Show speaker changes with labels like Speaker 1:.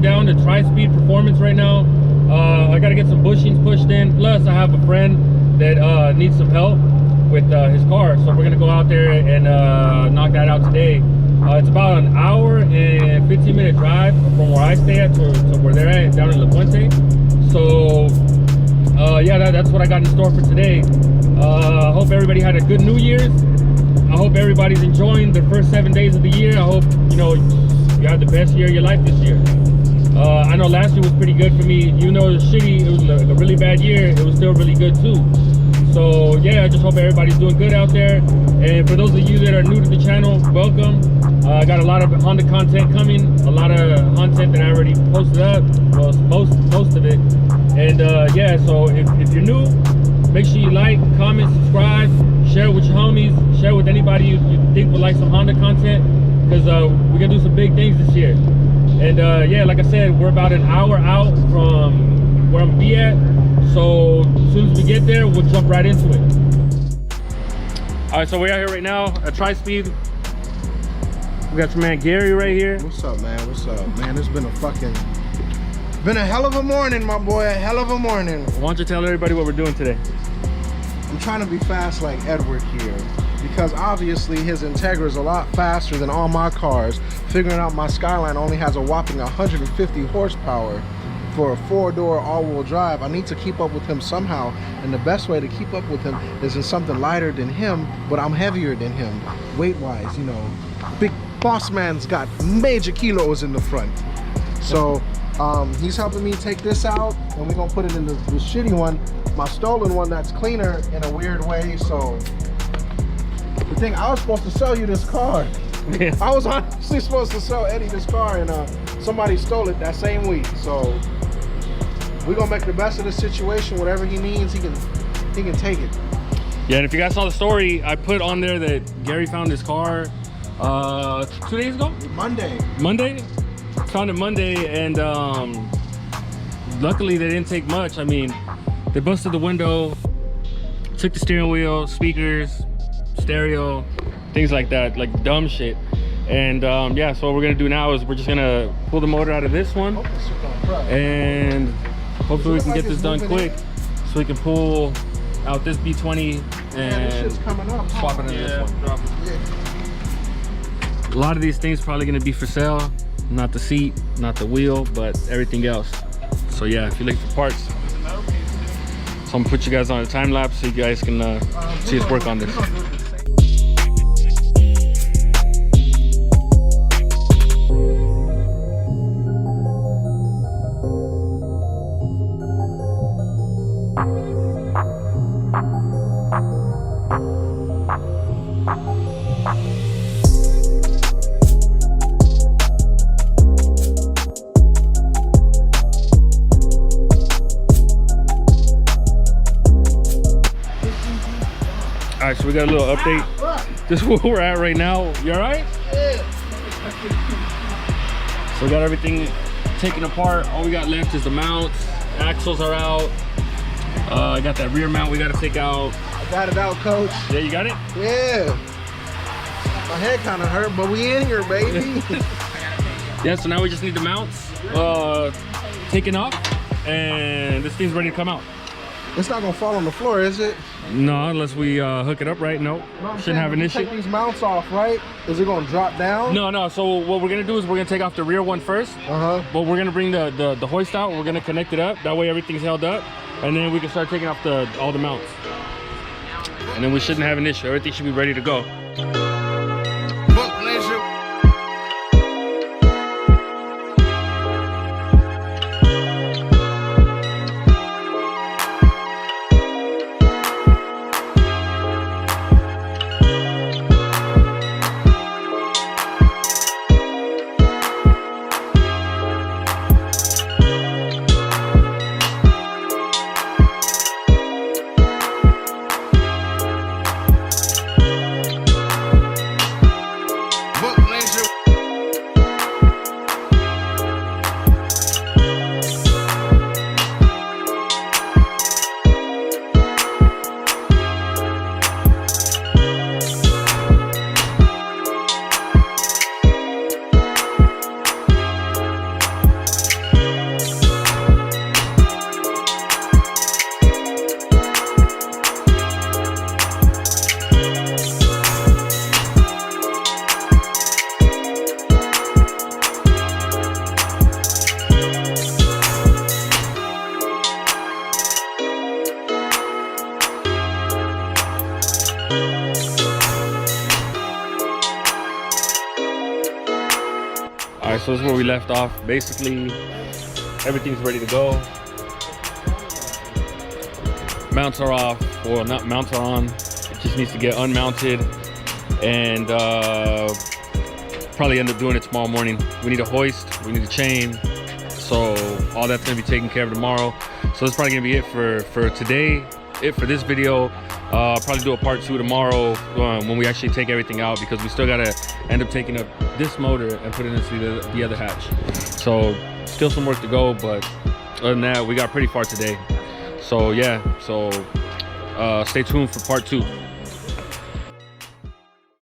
Speaker 1: down to Tri-Speed Performance right now. I gotta get some bushings pushed in. Plus, I have a friend that needs some help with his car, so we're gonna go out there and knock that out today. It's about an hour and 15-minute drive from where I stay at to where they're at down in La Puente. So yeah, that's what I got in store for today. I hope everybody had a good New Year's. I hope everybody's enjoying the first 7 days of the year. I hope, you know, you had the best year of your life this year. I know last year was pretty good for me. You know, it was shitty. It was like a really bad year. It was still really good too. So yeah, I just hope everybody's doing good out there. And for those of you that are new to the channel, welcome. I got a lot of Honda content coming, a lot of content that I already posted up, well, most of it. And yeah, so if you're new, make sure you like, comment, subscribe, share it with your homies, share it with anybody you think would like some Honda content, because we're gonna do some big things this year. And yeah, like I said, we're about an hour out from where I'm gonna be at. So as soon as we get there, we'll jump right into it. All right, so we're out here right now at Tri-Speed. We got your man Gary right here.
Speaker 2: What's up, man? What's up, man? It's been a hell of a morning, my boy. A hell of a morning.
Speaker 1: Why don't you tell everybody what we're doing today?
Speaker 2: I'm trying to be fast like Edward here, because obviously his Integra is a lot faster than all my cars. Figuring out my Skyline only has a whopping 150 horsepower for a 4-door all-wheel drive. I need to keep up with him somehow, and the best way to keep up with him is in something lighter than him, but I'm heavier than him weight-wise. You know, big boss man's got major kilos in the front. So he's helping me take this out, and we're gonna put it in the shitty one, my stolen one that's cleaner in a weird way. So the thing, I was supposed to sell you this car.
Speaker 1: Yeah.
Speaker 2: I was honestly supposed to sell Eddie this car, and somebody stole it that same week. So we're gonna make the best of the situation. Whatever he needs, he can take it.
Speaker 1: Yeah, and if you guys saw the story, I put on there that Gary found his car 2 days ago? Monday? Found it Monday, and luckily they didn't take much. I mean, they busted the window, took the steering wheel, speakers, stereo, things like that, like dumb shit. And yeah, so what we're gonna do now is we're just gonna pull the motor out of this one, and hopefully we can get this done quick, so we can pull out this B20 and swap it into this one. A lot of these things probably gonna be for sale, not the seat, not the wheel, but everything else. So yeah, if you like the parts, so I'm gonna put you guys on a time lapse so you guys can see us work on this. All right, so we got a little update. This is where we're at right now. You all right?
Speaker 2: Yeah.
Speaker 1: So we got everything taken apart. All we got left is the mounts. Axles are out. I got that rear mount we got to take out.
Speaker 2: I got it out, coach.
Speaker 1: Yeah, you got it?
Speaker 2: Yeah. My head kind of hurt, but we in here, baby.
Speaker 1: Yeah, so now we just need the mounts taken off, and this thing's ready to come out.
Speaker 2: It's not gonna fall on the floor, is it?
Speaker 1: No, unless we hook it up right. Nope. Shouldn't have an issue.
Speaker 2: Take these mounts off, right? Is it gonna drop down?
Speaker 1: No. So what we're gonna do is we're gonna take off the rear one first. But we're gonna bring the hoist out. We're gonna connect it up. That way everything's held up, and then we can start taking off all the mounts. And then we shouldn't have an issue. Everything should be ready to go. right, so this is where we left off. Basically, everything's ready to go. Mounts are off, well, not mounts are on. It just needs to get unmounted, and probably end up doing it tomorrow morning. We need a hoist, we need a chain, so all that's gonna be taken care of tomorrow. So that's probably gonna be it for today, it for this video. Probably do a part 2 tomorrow when we actually take everything out, because we still gotta end up taking up this motor and put it into the other hatch. So still some work to go, but other than that, we got pretty far today. So yeah, so stay tuned for part 2.